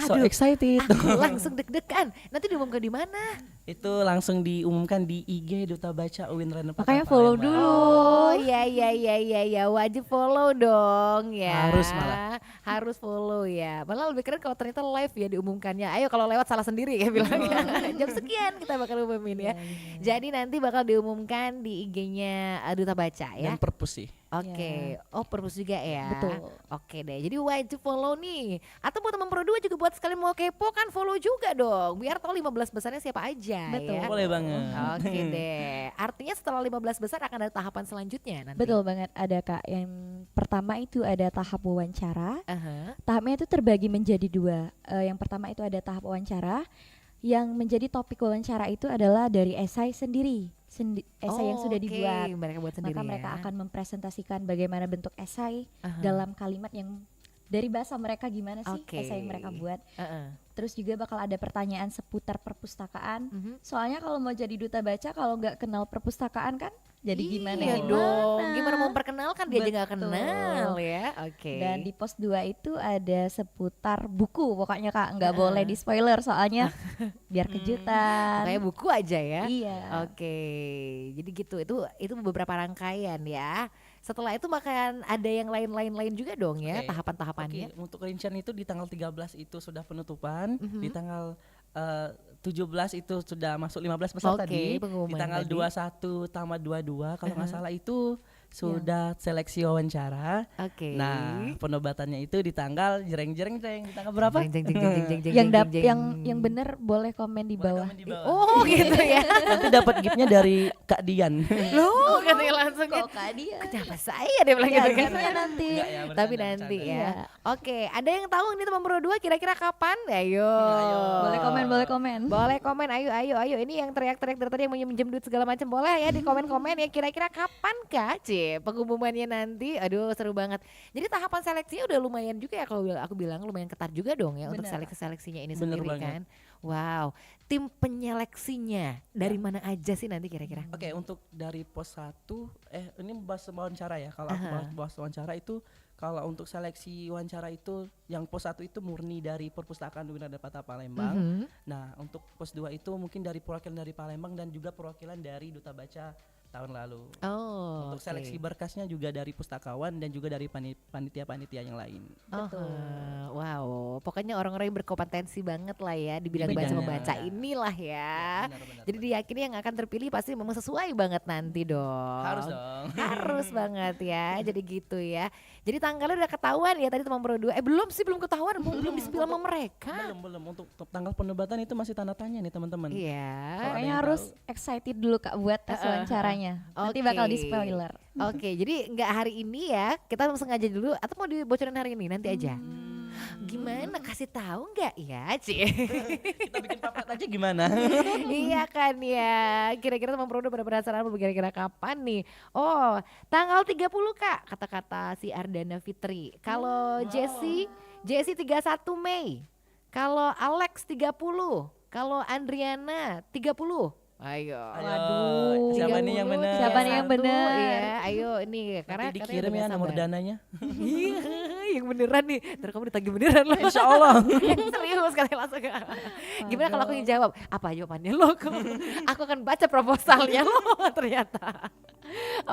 So excited. Langsung deg-degan. Nanti diumumkan di mana? Itu langsung diumumkan di IG Duta Baca UIN Raden Fata makanya follow Palembang. dulu. Oh iya, wajib follow dong ya. Harus malah. Harus follow ya. Malah lebih keren kalau ternyata live ya diumumkannya. Ayo kalau lewat salah sendiri ya bilangnya. Jam sekian kita bakal umumin ya. Jadi nanti bakal diumumkan di IG-nya Duta Baca ya. Dan perpus sih. Oke, oh perpus juga ya. Betul. Oke deh, jadi wajib follow nih. Atau buat teman Pro 2 juga buat sekalian mau kepo kan follow juga dong. Biar tahu 15 besarnya siapa aja Betul. ya. Boleh banget. Oke deh, artinya setelah 15 besar akan ada tahapan selanjutnya nanti. Betul banget, ada Kak. Yang pertama itu ada tahap wawancara. Aha. Tahapnya itu terbagi menjadi dua. Yang pertama itu ada tahap wawancara. Yang menjadi topik wawancara itu adalah dari esai sendiri. Esai yang sudah oke, dibuat. mereka buat sendiri Maka mereka ya. akan mempresentasikan bagaimana bentuk esai dalam kalimat yang dari bahasa mereka gimana sih Oke. esai yang mereka buat. Heeh. Terus juga bakal ada pertanyaan seputar perpustakaan. Soalnya kalau mau jadi duta baca kalau nggak kenal perpustakaan kan jadi gimana Iya gimana. dong, gimana mau memperkenalkan dia aja nggak Betul. kenal ya. Oke. Dan di pos 2 itu ada seputar buku pokoknya Kak, nggak boleh di spoiler soalnya biar kejutan. kayak buku aja ya. Iya. Oke, jadi gitu. Itu beberapa rangkaian ya. Setelah itu bahkan ada yang lain juga dong ya Oke. tahapan-tahapannya. Oke, untuk rincian itu di tanggal 13 itu sudah penutupan, di tanggal 17 itu sudah masuk 15 besar Oke, tadi. Di pengumuman tanggal tadi. 21 tamat 22 kalau nggak salah itu sudah seleksi wawancara. Oke. Nah, penobatannya itu di tanggal jreng di tanggal berapa? Jeng, jeng, jeng, jeng, jeng, jeng, Yang jeng, jeng. yang bener boleh komen di Boleh bawah. komen di bawah. Oh gitu ya. Nanti dapat giftnya dari Kak Dian. Loh katanya langsung kan. Kak dia. Kenapa saya dia bilang Ya, gitu kan. giftnya nanti. Enggak ya, Tapi bercanda, nanti bercanda. ya. Iya. Oke, ada yang tahu nih teman Pro 2 kira-kira kapan? Ayo. Boleh komen, boleh komen. Boleh komen, ayo. Ini yang teriak-teriak dari tadi yang mau minjem duit segala macam boleh ya di komen-komen ya. Kira-kira kapan Kak pengumumannya nanti? Aduh seru banget. Jadi tahapan seleksinya udah lumayan juga ya kalau aku bilang lumayan ketat juga dong ya untuk Bener. seleksinya ini Bener sendiri banget. kan. Wow, tim penyeleksinya dari mana aja sih nanti kira-kira? Oke, untuk dari pos 1, ini bahas wawancara ya. Kalau aku bahas wawancara itu, kalau untuk seleksi wawancara itu, yang pos 1 itu murni dari Perpustakaan Winarda Palembang. Nah, untuk pos 2 itu mungkin dari perwakilan dari Palembang dan juga perwakilan dari Duta Baca tahun lalu. Oh, Untuk seleksi berkasnya juga dari pustakawan dan juga dari panitia-panitia yang lain. Betul. Wow, pokoknya orang-orang yang berkompetensi banget lah ya di bidang baca bidangnya. membaca inilah ya. Benar-benar. Jadi diyakini yang akan terpilih pasti memang sesuai banget nanti dong. Harus dong. Harus banget ya. Jadi gitu ya. Jadi tanggalnya udah ketahuan ya tadi teman Pro 2. Belum sih, belum ketahuan, belum di-spill sama mereka. Belum. Untuk tanggal penobatan itu masih tanda tanya nih teman-teman. Iya. Kayaknya harus excited dulu Kak buat tes wawancaranya. Nanti bakal di spoiler. Oke, jadi nggak hari ini ya, kita sengaja dulu atau mau dibocorin hari ini nanti aja. Gimana, kasih tahu nggak ya, Ci? Kita bikin papat aja gimana? Iya kan ya, kira-kira teman Pro 2 pada penasaran kira-kira kapan nih? Oh, tanggal 30 Kak, kata-kata si Ardana Fitri. Kalau Jessie 31 Mei. Kalau Alex 30. Kalau Andriana 30. Ayo. Aduh, siapa nih yang benar? Siapa nih yang benar? Iya, ayo ini karena Nanti katanya dikirim udah ya gak nomor sabar. dananya. Iya, yang beneran nih. Ntar kamu ditagih beneran loh. Insya Allah. Serius kali langsung. Gimana kalau aku yang jawab? Apa jawabannya lo? Aku akan baca proposalnya lo ternyata.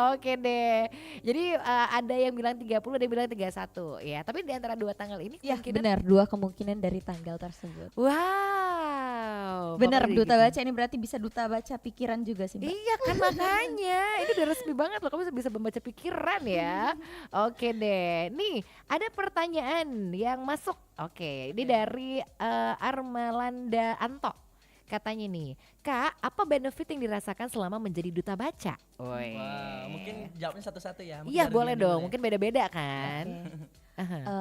Oke deh. Jadi ada yang bilang 30, ada yang bilang 31 ya. Tapi di antara dua tanggal ini Ya kemungkinan- benar, 2 kemungkinan dari tanggal tersebut. Wow. Benar, pokoknya duta gitu. baca ini berarti bisa duta baca pikiran juga sih Mbak. Iya kan makanya ini udah resmi banget loh, kamu bisa membaca pikiran ya. Oke deh, nih ada pertanyaan yang masuk. Oke, ini dari Armalanda Anto. Katanya nih, Kak, apa benefit yang dirasakan selama menjadi duta baca? Woi. Wah, mungkin jawabnya satu-satu ya. Mungkin Iya dari boleh Dian dulu dong, ya. mungkin beda-beda kan.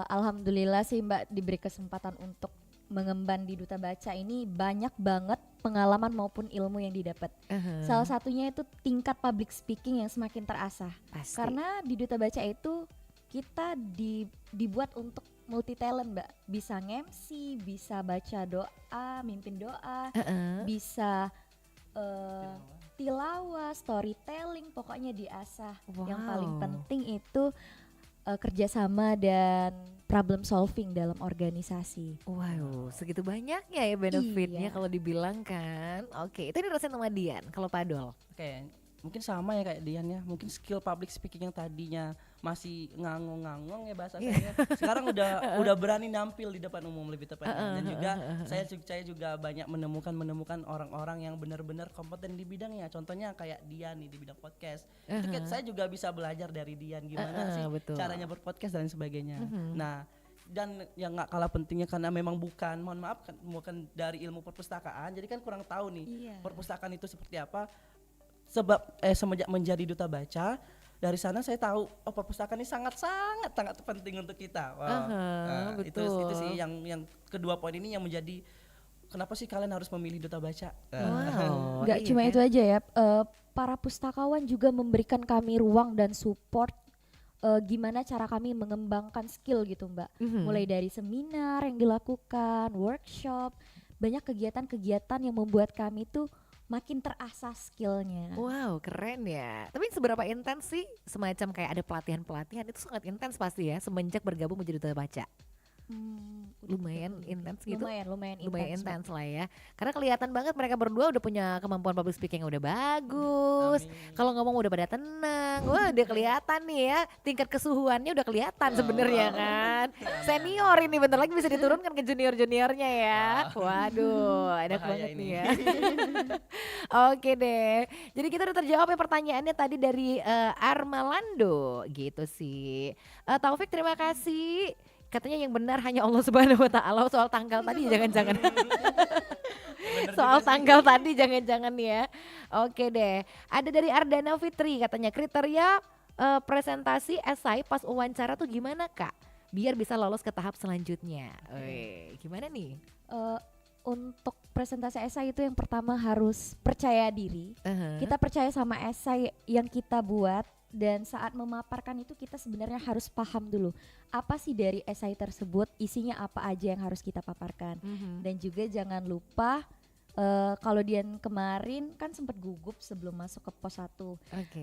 Alhamdulillah sih Mbak diberi kesempatan untuk mengemban di duta baca ini, banyak banget pengalaman maupun ilmu yang didapat. Salah satunya itu tingkat public speaking yang semakin terasah. Pasti. Karena di duta baca itu kita dibuat untuk multi talent Mbak, bisa nge-MC, bisa baca doa, mimpin doa, bisa tilawah, storytelling, pokoknya diasah. Yang paling Wow. penting itu kerjasama dan problem solving dalam organisasi. Wow, segitu banyaknya ya benefitnya Iya. kalau dibilang kan. Oke, itu dirasain sama Dian, kalau Padol. Oke, mungkin sama ya kayak Dian ya. Mungkin skill public speaking yang tadinya masih ngangong-ngangong ya bahasa saya. Sekarang udah berani nampil di depan umum lebih tepatnya. Dan juga saya juga banyak menemukan orang-orang yang benar-benar kompeten di bidangnya. Contohnya kayak Dian nih di bidang podcast. Itu kayak saya juga bisa belajar dari Dian gimana sih betul. caranya berpodcast dan sebagainya. Nah, dan yang nggak kalah pentingnya karena memang bukan dari ilmu perpustakaan, jadi kan kurang tahu nih Iya. perpustakaan itu seperti apa. Semenjak menjadi duta baca, dari sana saya tahu perpustakaan ini sangat penting untuk kita. Wow. Nah, betul. itu sih yang kedua poin ini yang menjadi kenapa sih kalian harus memilih duta baca. Wow. Nggak iya cuma kan? itu aja ya, para pustakawan juga memberikan kami ruang dan support gimana cara kami mengembangkan skill gitu Mbak. Mulai dari seminar yang dilakukan, workshop, banyak kegiatan-kegiatan yang membuat kami tuh makin terasah skillnya. Wow, keren ya. Tapi seberapa intens sih semacam kayak ada pelatihan-pelatihan itu sangat intens pasti ya semenjak bergabung menjadi duta baca. Lumayan intens gitu. Lumayan Lumayan intens, Mbak. intens lah ya. Karena kelihatan banget mereka berdua udah punya kemampuan public speaking yang udah bagus. Kalau ngomong udah pada tenang. Wah, udah kelihatan nih ya. Tingkat kesuhuannya udah kelihatan sebenarnya kan. Senior ini bentar lagi bisa diturunkan ke junior-juniornya ya. Waduh, enak Bahaya banget ini. nih ya. Oke deh. Jadi kita udah terjawab ya pertanyaannya tadi dari Armalando gitu sih. Taufik terima kasih. Katanya yang benar hanya Allah Subhanahu wa taala. Soal tanggal tadi jangan-jangan. Soal tanggal tadi jangan-jangan ya. Oke deh. Ada dari Ardana Fitri katanya kriteria presentasi esai pas wawancara tuh gimana Kak? Biar bisa lolos ke tahap selanjutnya. Wih, gimana nih? Untuk presentasi esai itu yang pertama harus percaya diri. Kita percaya sama esai yang kita buat dan saat memaparkan itu kita sebenarnya harus paham dulu apa sih dari esai tersebut, isinya apa aja yang harus kita paparkan. Dan juga jangan lupa kalau Dian kemarin kan sempat gugup sebelum masuk ke pos 1. Oke.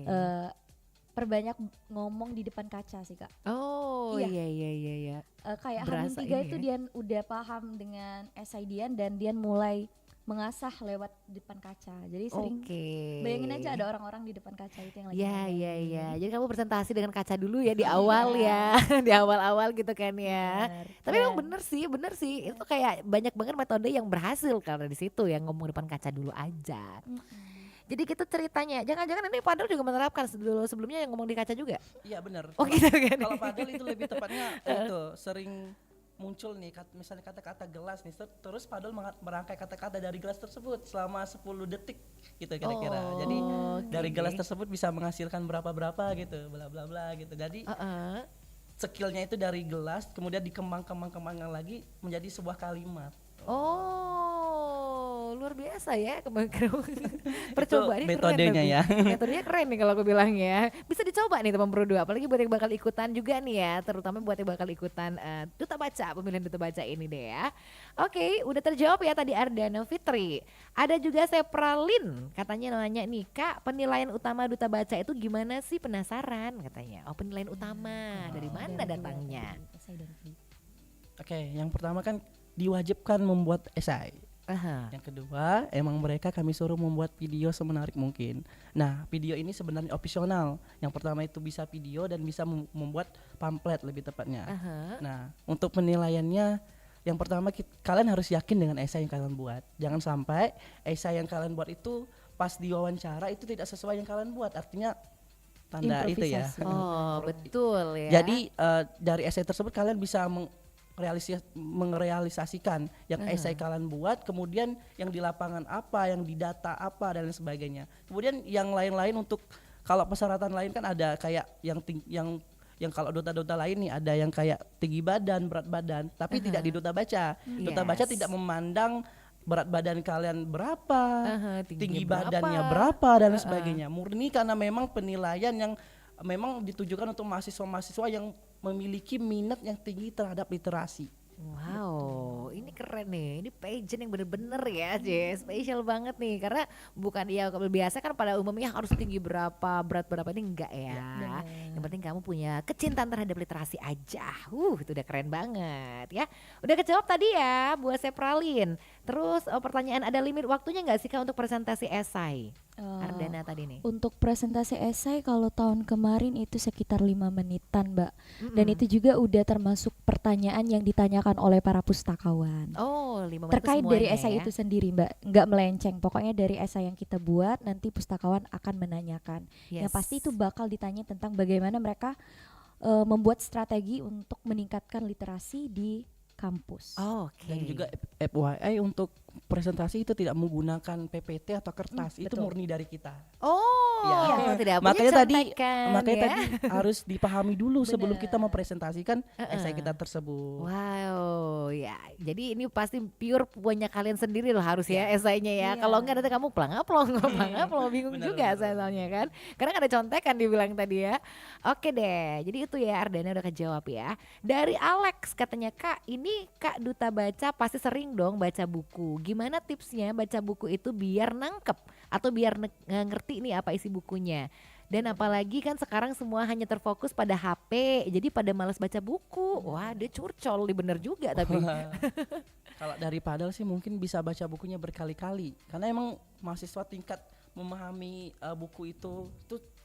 Perbanyak ngomong di depan kaca sih Kak. Oh Iya. iya. Kayak Berasa H-3 ini itu ya. Dian udah paham dengan esai Dian dan Dian mulai mengasah lewat depan kaca. Jadi sering Oke. bayangin aja ada orang-orang di depan kaca itu yang lagi Ya, ngomong. ya. Jadi kamu presentasi dengan kaca dulu ya di awal ya, di awal-awal gitu kan ya. Bener. Tapi memang bener sih. Itu kayak banyak banget metode yang berhasil karena di situ yang ngomong depan kaca dulu aja. Jadi gitu ceritanya. Jangan-jangan ini Padel juga menerapkan sebelumnya yang ngomong di kaca juga. Iya benar. Oh gitu kan. Kalau padel itu lebih tepatnya itu sering muncul nih misalnya kata-kata gelas nih terus padel merangkai kata-kata dari gelas tersebut selama 10 detik gitu kira-kira. Jadi dari gelas tersebut bisa menghasilkan berapa gitu bla bla bla gitu. Jadi skillnya itu dari gelas kemudian dikembangkan lagi menjadi sebuah kalimat. Oh, luar biasa ya percobaan ini metodenya keren, ya. Metodenya keren nih kalau aku bilang ya. Bisa dicoba nih teman Pro 2, apalagi buat yang bakal ikutan juga nih ya, terutama buat yang bakal ikutan Duta Baca, pemilihan Duta Baca ini deh ya. Oke, udah terjawab ya tadi Ardana Fitri. Ada juga Sepralin, katanya nanya nih, Kak, penilaian utama Duta Baca itu gimana sih, penasaran katanya. Oh, penilaian utama, dari mana datangnya? Esai dan puisi. Oke, yang pertama kan diwajibkan membuat esai. Aha. Yang kedua, emang mereka kami suruh membuat video semenarik mungkin. Nah, video ini sebenarnya opsional. Yang pertama itu bisa video dan bisa membuat pamflet lebih tepatnya. Aha. Nah, untuk penilaiannya, yang pertama kalian harus yakin dengan esai yang kalian buat. Jangan sampai esai yang kalian buat itu pas diwawancara itu tidak sesuai yang kalian buat. Artinya tanda itu ya. Improvisasi. Oh, betul ya. Jadi dari esai tersebut kalian bisa merealisasikan yang esai kalian buat, kemudian yang di lapangan apa, yang di data apa dan lain sebagainya. Kemudian yang lain-lain untuk kalau persyaratan lain kan ada kayak yang kalau duta-duta lain nih ada yang kayak tinggi badan, berat badan, tapi tidak di duta baca. Duta baca Yes. tidak memandang berat badan kalian berapa, tinggi berapa. badannya berapa dan lain sebagainya. Murni karena memang penilaian yang memang ditujukan untuk mahasiswa-mahasiswa yang memiliki minat yang tinggi terhadap literasi. Wow, ini keren nih. Ini pageant yang bener-bener ya, spesial banget nih. Karena bukan ya biasa kan pada umumnya harus tinggi berapa, berat berapa, ini enggak ya. Yang penting kamu punya kecintaan terhadap literasi aja. Itu udah keren banget ya. Udah kejawab tadi ya buat Sepralin. Terus pertanyaan, ada limit waktunya nggak sih Kak untuk presentasi esai? Ardana tadi nih. Untuk presentasi esai kalau tahun kemarin itu sekitar 5 menitan Mbak. Dan itu juga udah termasuk pertanyaan yang ditanyakan oleh para pustakawan. Oh, 5 menit Terkait semuanya dari esai ya. itu sendiri Mbak, nggak melenceng. Pokoknya dari esai yang kita buat nanti pustakawan akan menanyakan. Yang Yes. pasti itu bakal ditanya tentang bagaimana mereka membuat strategi untuk meningkatkan literasi di kampus. Oke. Dan juga FYI untuk presentasi itu tidak menggunakan PPT atau kertas, itu betul. murni dari kita. Oh, Ya. tidak Makanya punya tadi contekan makanya ya. tadi harus dipahami dulu sebelum Bener. kita mempresentasikan esai kita tersebut. Wow, ya. Jadi ini pasti pure punya kalian sendiri loh harus ya esainya ya. Iya. Kalau enggak nanti kamu pelang-pelang bingung Benar, juga benar, soalnya kan. Karena kan ada contekan dibilang tadi ya. Oke deh. Jadi itu ya Ardana udah kejawab ya. Dari Alex katanya, Kak, ini Kak Duta Baca pasti sering dong baca buku. Gimana tipsnya baca buku itu biar nangkep atau biar ngerti nih apa isi bukunya? Dan apalagi kan sekarang semua hanya terfokus pada HP, jadi pada malas baca buku. Wah, dia curcol, bener juga tapi. Kalau dari Padel sih mungkin bisa baca bukunya berkali-kali karena emang mahasiswa tingkat memahami buku itu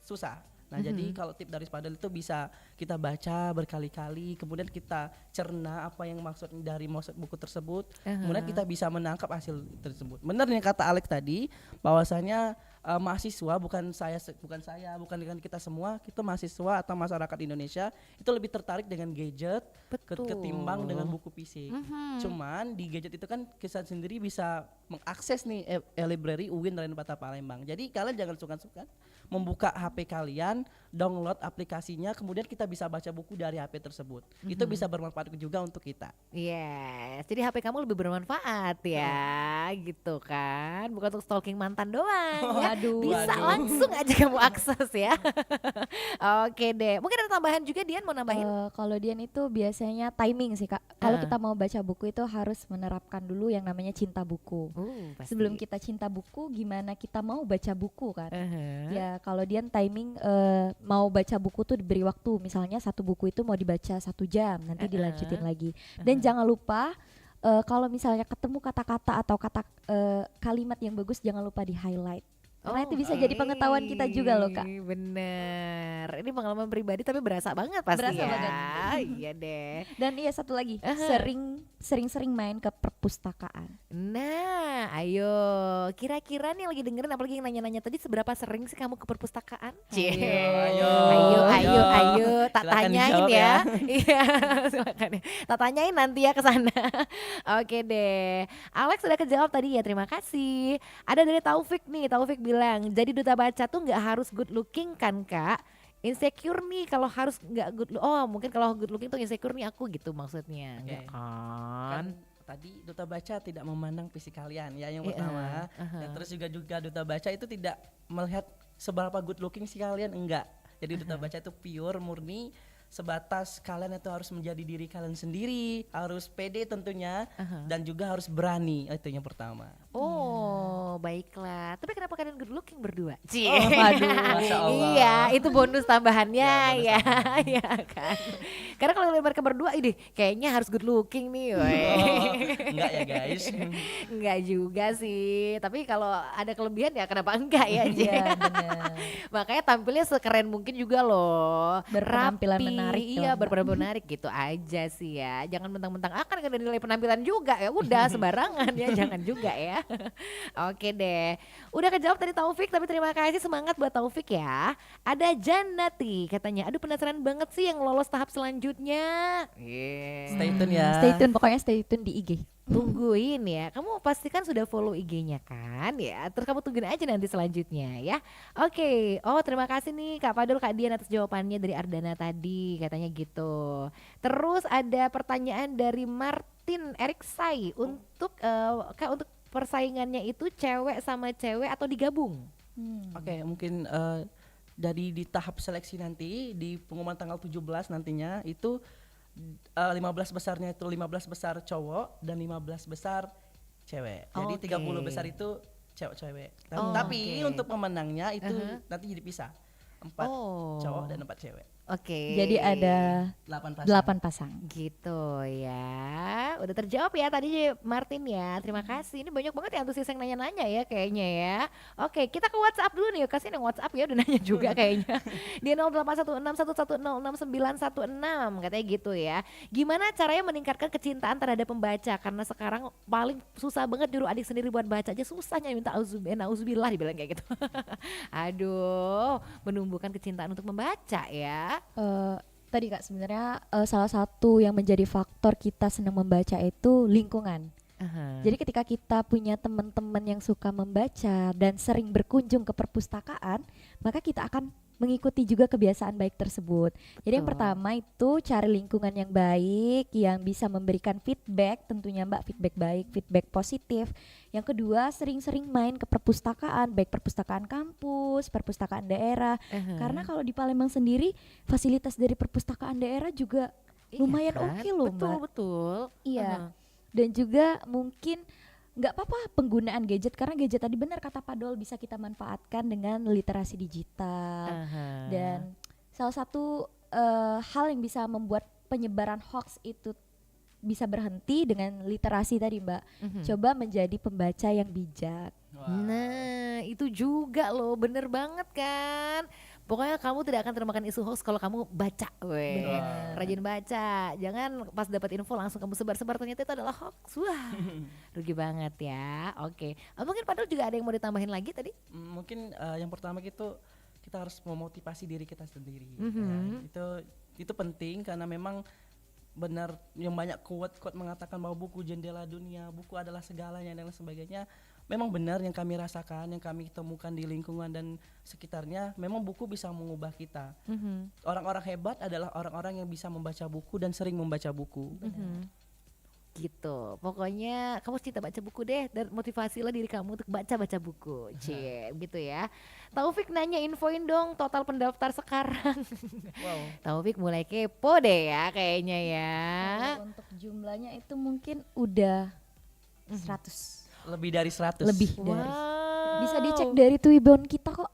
susah. Nah, jadi kalau tip dari Padel itu bisa kita baca berkali-kali, kemudian kita cerna apa yang maksud buku tersebut, kemudian kita bisa menangkap hasil tersebut. Benar yang kata Alex tadi, bahwasanya mahasiswa bukan dengan kita semua, kita mahasiswa atau masyarakat Indonesia itu lebih tertarik dengan gadget ketimbang dengan buku fisik. Cuman di gadget itu kan kita sendiri bisa mengakses nih library UIN Radenpatah Palembang. Jadi kalian jangan sungkan-sungkan membuka HP kalian, download aplikasinya, kemudian kita bisa baca buku dari HP tersebut. Itu bisa bermanfaat juga untuk kita. Yes, jadi HP kamu lebih bermanfaat ya, gitu kan. Bukan untuk stalking mantan doang ya. Waduh. Bisa langsung aja kamu akses ya. Oke deh. Mungkin ada tambahan juga Dian mau nambahin? Kalau Dian itu biasanya timing sih Kak. Kalau Heeh. kita mau baca buku itu harus menerapkan dulu yang namanya cinta buku. Pasti. Sebelum kita cinta buku, gimana kita mau baca buku kan? Uh-huh. Ya kalau Dian timing mau baca buku tuh diberi waktu. Misalnya satu buku itu mau dibaca 1 jam, nanti dilanjutin lagi. Dan jangan lupa kalau misalnya ketemu kata-kata atau kalimat yang bagus, jangan lupa di highlight. Karena itu bisa jadi pengetahuan kita juga loh Kak. Bener. Ini pengalaman pribadi tapi berasa banget pasti Berasa ya. banget. Iya deh. Dan iya satu lagi, sering-sering main ke perpustakaan. Nah, ayo. Kira-kira nih yang lagi dengerin apalagi yang nanya-nanya tadi seberapa sering sih kamu ke perpustakaan? Ayo. Tak Silakan tanyain dijawab ya. ya. Iya, silakan ya. Tak tanyain nanti ya ke sana. Oke deh. Alex sudah kejawab tadi ya, terima kasih. Ada dari Taufik nih, Taufik bilang, jadi duta baca tuh nggak harus good looking kan Kak? Insecure nih kalau harus nggak mungkin kalau good looking tuh insecure nih aku gitu maksudnya. Oke. Nggak kan? Kan tadi duta baca tidak memandang fisik kalian ya yang pertama. Dan terus juga duta baca itu tidak melihat seberapa good looking sih kalian, enggak. Jadi duta baca itu pure murni sebatas kalian itu harus menjadi diri kalian sendiri, harus pede tentunya dan juga harus berani, itu yang pertama. Oh, baiklah. Tapi kenapa kalian good looking berdua? Waduh, Masya Allah. Iya, itu bonus tambahannya bonus ya. Iya kan. Karena kalau mereka berdua ini kayaknya harus good looking nih, weh. Enggak ya guys. Enggak juga sih. Tapi kalau ada kelebihan ya kenapa enggak ya? Iya benar. Makanya tampilnya sekeren mungkin juga loh. Berpenampilan Rapi, menarik iya dong, Mbak. berpenampilan menarik gitu aja sih ya. Jangan mentang-mentang akan ada nilai penampilan juga ya. Udah sembarangan ya, jangan juga ya. Oke deh. Udah kejawab tadi Taufik, tapi terima kasih, semangat buat Taufik ya. Ada Janati katanya, aduh penasaran banget sih yang lolos tahap selanjutnya. Stay tune ya. Stay tune, pokoknya stay tune di IG. Tungguin ya, kamu pastikan sudah follow IG-nya kan ya. Terus kamu tungguin aja nanti selanjutnya ya. Oke, terima kasih nih Kak Fadul, Kak Dian atas jawabannya dari Ardana tadi katanya gitu. Terus ada pertanyaan dari Martin Eriksai untuk Kak, untuk persaingannya itu cewek sama cewek atau digabung? Oke, mungkin dari di tahap seleksi nanti di pengumuman tanggal 17 nantinya itu 15 besarnya itu 15 besar cowok dan 15 besar cewek. Jadi Oke. 30 besar itu cewek-cewek. Oh, Tapi oke. untuk pemenangnya itu nanti jadi pisah. 4 cowok dan 4 cewek. Oke. Jadi ada 8 pasang. 8 pasang. Gitu ya. Udah terjawab ya tadi Martin ya. Terima kasih. Ini banyak banget yang antusias yang nanya-nanya ya kayaknya ya. Oke, kita ke WhatsApp dulu nih. Kasih yang WhatsApp ya udah nanya juga kayaknya. Di 0816110616 katanya gitu ya. Gimana caranya meningkatkan kecintaan terhadap pembaca? Karena sekarang paling susah banget nyuruh adik sendiri buat baca aja, susahnya minta auzubillah dibilang kayak gitu. Aduh, menumbuhkan kecintaan untuk membaca ya. Tadi Kak sebenarnya salah satu yang menjadi faktor kita senang membaca itu lingkungan. Jadi ketika kita punya teman-teman yang suka membaca dan sering berkunjung ke perpustakaan, maka kita akan mengikuti juga kebiasaan baik tersebut. Jadi yang Betul. pertama itu cari lingkungan yang baik, yang bisa memberikan feedback, tentunya Mbak, feedback baik, feedback positif. Yang kedua, sering-sering main ke perpustakaan, baik perpustakaan kampus, perpustakaan daerah. Karena kalau di Palembang sendiri, fasilitas dari perpustakaan daerah juga lumayan kan? oke loh, Betul, Mbak. betul. Iya. Dan juga mungkin nggak apa-apa penggunaan gadget, karena gadget tadi benar kata Pak Dol, bisa kita manfaatkan dengan literasi digital. Dan salah satu hal yang bisa membuat penyebaran hoax itu bisa berhenti dengan literasi tadi Mbak. Coba menjadi pembaca yang bijak. Nah, itu juga loh, bener banget kan. Pokoknya kamu tidak akan termakan isu hoax kalau kamu baca, weh. Rajin baca. Jangan pas dapat info langsung kamu sebar-sebar, ternyata itu adalah hoax. Wah, rugi banget ya. Oke. Mungkin padahal juga ada yang mau ditambahin lagi tadi? Mungkin yang pertama gitu kita harus memotivasi diri kita sendiri. Itu penting karena memang benar yang banyak quote mengatakan bahwa buku jendela dunia, buku adalah segalanya dan lain sebagainya. Memang benar yang kami rasakan, yang kami temukan di lingkungan dan sekitarnya, memang buku bisa mengubah kita. Orang-orang hebat adalah orang-orang yang bisa membaca buku dan sering membaca buku. gitu. Pokoknya kamu harus cinta baca buku deh dan motivasilah diri kamu untuk baca buku. Cie, gitu ya. Taufik nanya infoin dong total pendaftar sekarang. Wow. Taufik mulai kepo deh ya kayaknya ya. Kalau untuk jumlahnya itu mungkin udah 100 Lebih dari 100. lebih Wow. dari. Bisa dicek dari Twibbon kita kok.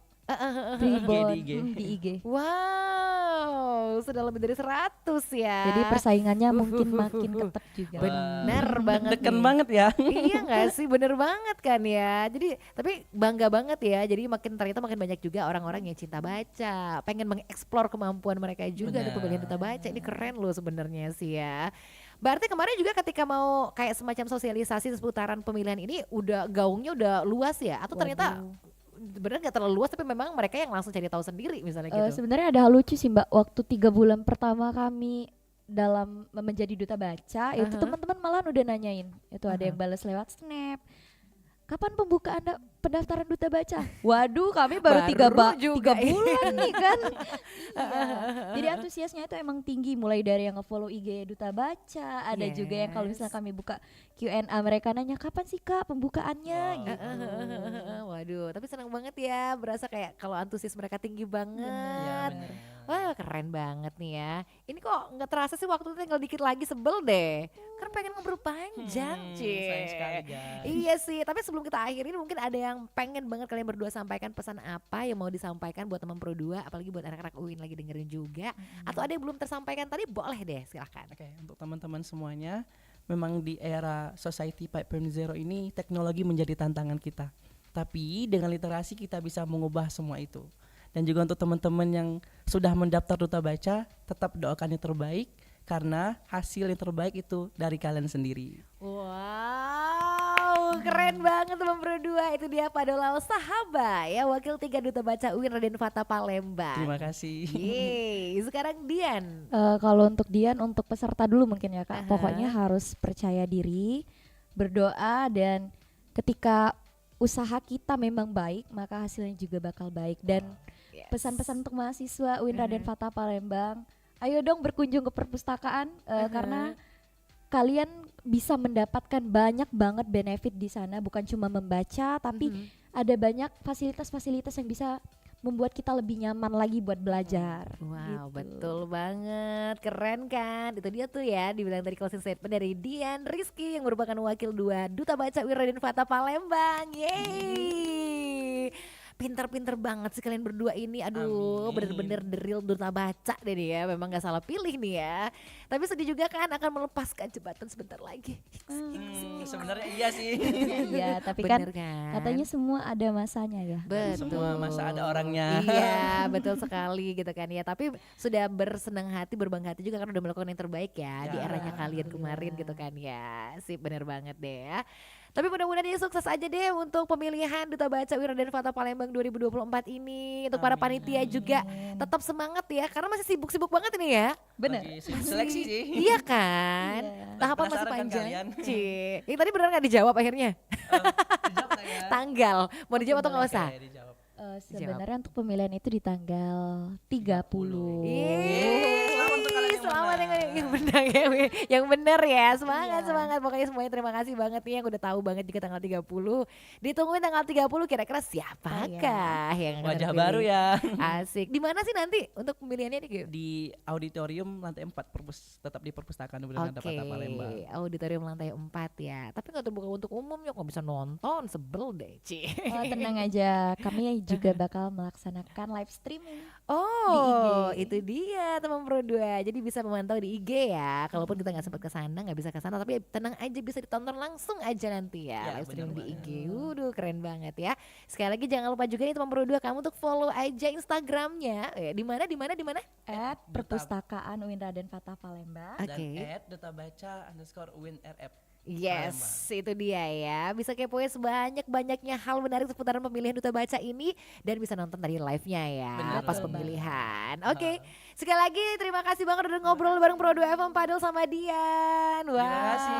Twibbon di IG. di IG. Wow, sudah lebih dari 100 ya. Jadi persaingannya mungkin makin ketat juga. Bener banget Deken nih. banget ya. Iya gak sih, bener banget kan ya. Jadi tapi bangga banget ya. Jadi ternyata makin banyak juga orang-orang yang cinta baca, pengen mengeksplor kemampuan mereka juga di Benar. pemilihan duta baca. Ini keren loh sebenarnya sih ya. Berarti kemarin juga ketika mau kayak semacam sosialisasi seputaran pemilihan ini udah gaungnya udah luas ya? Atau ternyata bener gak terlalu luas tapi memang mereka yang langsung cari tahu sendiri misalnya gitu? Sebenarnya ada hal lucu sih Mbak, waktu 3 bulan pertama kami dalam menjadi duta baca itu teman-teman malah udah nanyain, itu ada yang balas lewat snap, kapan pembukaan pendaftaran duta baca? Waduh, kami baru juga. 3 bulan nih kan. Iya. Jadi antusiasnya itu emang tinggi, mulai dari yang nge-follow IG duta baca, ada juga yang kalau misalnya kami buka Q&A mereka nanya kapan sih Kak pembukaannya gitu. Waduh, tapi senang banget ya, berasa kayak kalau antusias mereka tinggi Iya, banget. benar. Wah keren banget nih ya. Ini kok nggak terasa sih waktu itu tinggal dikit lagi, sebel deh. Kan pengen ngobrol panjang, Cie. Sayang sekali guys. Iya sih, tapi sebelum kita akhirin mungkin ada yang pengen banget kalian berdua sampaikan, pesan apa yang mau disampaikan buat teman Pro 2, apalagi buat anak-anak UIN lagi dengerin juga. Atau ada yang belum tersampaikan tadi, boleh deh silahkan. Oke, untuk teman-teman semuanya, memang di era Society 5.0 ini teknologi menjadi tantangan kita. Tapi dengan literasi kita bisa mengubah semua itu. Dan juga untuk teman-teman yang sudah mendaftar duta baca, tetap doakan yang terbaik karena hasil yang terbaik itu dari kalian sendiri. Wow, keren banget teman Pro 2. Itu dia Pak Dolal Sahaba ya, Wakil 3 Duta Baca UIN Raden Fata Palembang. Terima kasih. Yeay, sekarang Dian. Kalau untuk Dian, untuk peserta dulu mungkin ya Kak, pokoknya harus percaya diri, berdoa, dan ketika usaha kita memang baik maka hasilnya juga bakal baik. Dan pesan-pesan untuk mahasiswa UIN Raden Fata Palembang, ayo dong berkunjung ke perpustakaan karena kalian bisa mendapatkan banyak banget benefit di sana, bukan cuma membaca tapi ada banyak fasilitas-fasilitas yang bisa membuat kita lebih nyaman lagi buat belajar. Wow, Gitu. betul banget, keren kan? Itu dia tuh ya, dibilang tadi closing statement dari Dian Rizky yang merupakan wakil 2 Duta Baca UIN Raden Fata Palembang. Yeay, pinter-pinter banget sih kalian berdua ini. Aduh, Amin. bener-bener the real duta baca deh nih ya. Memang gak salah pilih nih ya. Tapi sedih juga kan akan melepaskan jabatan sebentar lagi. Sebenarnya iya sih. Iya, tapi kan Bener kan? katanya semua ada masanya ya. Betul. Semua masa ada orangnya. Iya, betul sekali gitu kan ya. Tapi sudah bersenang hati, berbangga hati juga karena udah melakukan yang terbaik ya di Ya, eranya kalian kemarin gitu kan ya. Sip, bener banget deh ya. Tapi mudah-mudahan ya sukses aja deh untuk pemilihan Duta Baca UIN Raden Fata Palembang 2024 ini. Untuk para panitia juga tetap semangat ya, karena masih sibuk-sibuk banget ini ya. Bener. Lagi seleksi sih. Iya kan? Tahapan masih Penasaran kan panjang. kalian? Cie. Yang tadi beneran gak dijawab akhirnya? Dijawab nggak ya? Tanggal, mau dijawab atau gak usah? Oke, dijawab. Sebenarnya untuk pemilihan itu di tanggal 30. Selamat untuk kalian yang Selamat menang. yang menang ya, yang bener ya. Semangat, Iya. semangat. Pokoknya semuanya terima kasih banget nih yang udah tahu banget juga tanggal 30. Ditungguin tanggal 30 kira-kira siapakah yang akan Wajah terpilih? baru ya. Asik. Di mana sih nanti untuk pemilihannya nih? Gil? Di auditorium lantai 4 tetap di perpustakaan Universitas Oke, Fata Palembang. auditorium lantai 4 ya. Tapi nggak terbuka untuk umum ya, nggak bisa nonton, sebel deh, Ci. Tenang aja, kami juga bakal melaksanakan live streaming. Oh, Di IG. itu dia teman Pro 2. Jadi bisa memantau di IG ya. Kalaupun kita nggak sempat ke sana, nggak bisa ke sana, tapi tenang aja bisa ditonton langsung aja nanti ya. Ya, Live stream di benar IG. Waduh, keren banget ya. Sekali lagi jangan lupa juga nih teman Pro 2, kamu untuk follow aja Instagramnya. Di mana? Perpustakaan UIN Raden Fata Palembang. Oke. Dan @dutabaca_UIN_RF. Yes, itu dia ya. Bisa kepoin sebanyak-banyaknya hal menarik seputaran pemilihan Duta Baca ini dan bisa nonton tadi live-nya ya Bener pas banget. pemilihan. Oke, Sekali lagi terima kasih banget udah ngobrol bareng Pro 2 FM Padel sama Dian. Wah. Terima kasih.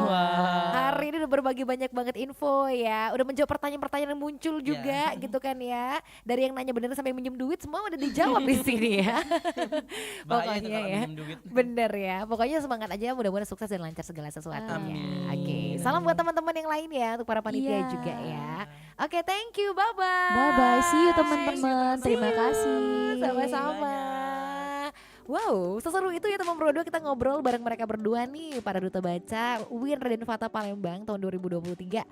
Wah. Hari ini udah berbagi banyak banget info ya. Udah menjawab pertanyaan-pertanyaan yang muncul juga gitu kan ya. Dari yang nanya bener sampai minjem duit semua udah dijawab di sini ya. Bahaya Pokoknya itu kalau ya. minjem duit. Bener ya. Pokoknya semangat aja, mudah-mudahan sukses dan lancar segala sesuatunya. Oke. Salam buat teman-teman yang lain ya, untuk para panitia Iya. juga ya. Oke, thank you. Bye-bye. Bye bye, see you teman-teman. Terima kasih. Sama-sama. Wow, seseru itu ya teman Pro 2, kita ngobrol bareng mereka berdua nih, para duta baca UIN Raden Fata Palembang tahun 2023.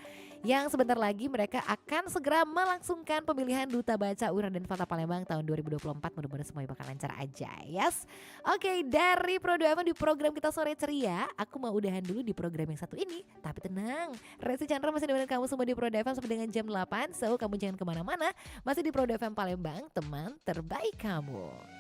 Yang sebentar lagi mereka akan segera melangsungkan pemilihan duta baca UIN Raden Fata Palembang tahun 2024. Mudah-mudahan semuanya bakal lancar aja, yes. Oke, dari Pro 2 FM di program kita sore ceria, aku mau udahan dulu di program yang satu ini. Tapi tenang, Resi Chandra masih dengan kamu semua di Pro 2 FM sampai dengan jam 8. So, kamu jangan kemana-mana, masih di Pro 2 FM Palembang, teman terbaik kamu.